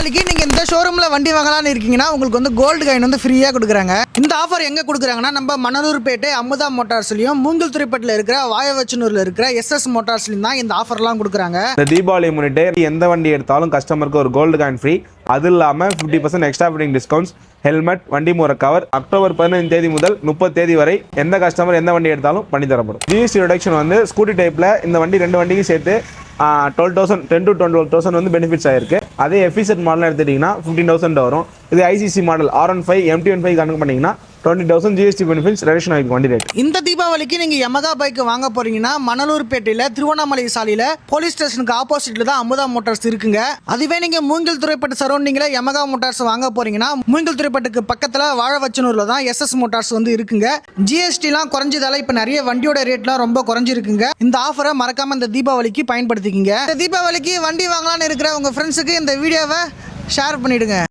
தீபாவளிக்கு நீங்கள் இந்த ஷோரூமில் வண்டி வாங்கலாம்னு இருக்கீங்கன்னா உங்களுக்கு வந்து கோல்டு காயின் வந்து ஃப்ரீயாக கொடுக்குறாங்க. இந்த ஆஃபர் எங்கே கொடுக்குறாங்கன்னா நம்ம மணலூர்பேட்டை அமுதா மோட்டார்ஸ்லையும் மூங்கில்துறைப்பட்டில் இருக்கிற வாயவச்சனூரில் இருக்கிற SS மோட்டார்ஸ்லையும் தான் இந்த ஆஃபர்லாம் கொடுக்குறாங்க. இந்த தீபாவளி முன்னிட்டு எந்த வண்டி எடுத்தாலும் கஸ்டமருக்கு ஒரு கோல்டு காயின் ஃப்ரீ. அது இல்லாமல் 50% எக்ஸ்ட்ரா ஃபிட்டிங் டிஸ்கவுண்ட்ஸ், ஹெல்மெட், வண்டி மூற கவர் அக்டோபர் 15 தேதி முதல் 30 தேதி வரை எந்த கஸ்டமர் எந்த வண்டி எடுத்தாலும் பண்ணி தரப்படும். ஜிஎஸ்டி ரிடக்ஷன் வந்து ஸ்கூட்டி டைப்பில் இந்த வண்டி 2 வண்டிக்கு சேர்த்து 12,000 10 to 12,000 வந்து பெனிஃபிட்ஸ் ஆயிருக்கு. அதே எஃபிசெட் மாடல் எடுத்துட்டிங்கன்னா 15,000 வரும். இது ஐசிசி மாடல் R15 MT15 கணக்கு பண்ணிங்கன்னா 20,000 ஜிஎஸ்டி பெனிஃபிட்ஸ் ரிடக்ஷன் ஆகிருக்கு வண்டி ரேட். இந்த தீபாவளிக்கு நீங்கள் யமகா பைக் வாங்க போறீங்கன்னா மணலூர்பேட்டையில் திருவண்ணாமலை சாலையில் போலீஸ் ஸ்டேஷனுக்கு ஆப்போசிட்டில் தான் அமுதா மோட்டார்ஸ் இருக்குங்க. அதுவே நீங்கள் மூங்கில்துறைப்பட்டு சரௌண்டிங்கில் யமகா மோட்டார்ஸ் வாங்க போறீங்கன்னா மூங்கில்துறைப்பட்டுக்கு பக்கத்தில் வாழவச்சனூரில் தான் SS மோட்டார்ஸ் வந்து இருக்குங்க. ஜிஎஸ்டிலாம் குறைஞ்சதால இப்போ நிறைய வண்டியோட ரேட்லாம் ரொம்ப குறைஞ்சிருக்குங்க. இந்த ஆஃபரை மறக்காம இந்த தீபாவளிக்கு பயன்படுத்திக்கிங்க. இந்த தீபாவளிக்கு வண்டி வாங்கலான்னு இருக்கிற உங்கள் ஃப்ரெண்ட்ஸுக்கு இந்த வீடியோவை ஷேர் பண்ணிடுங்க.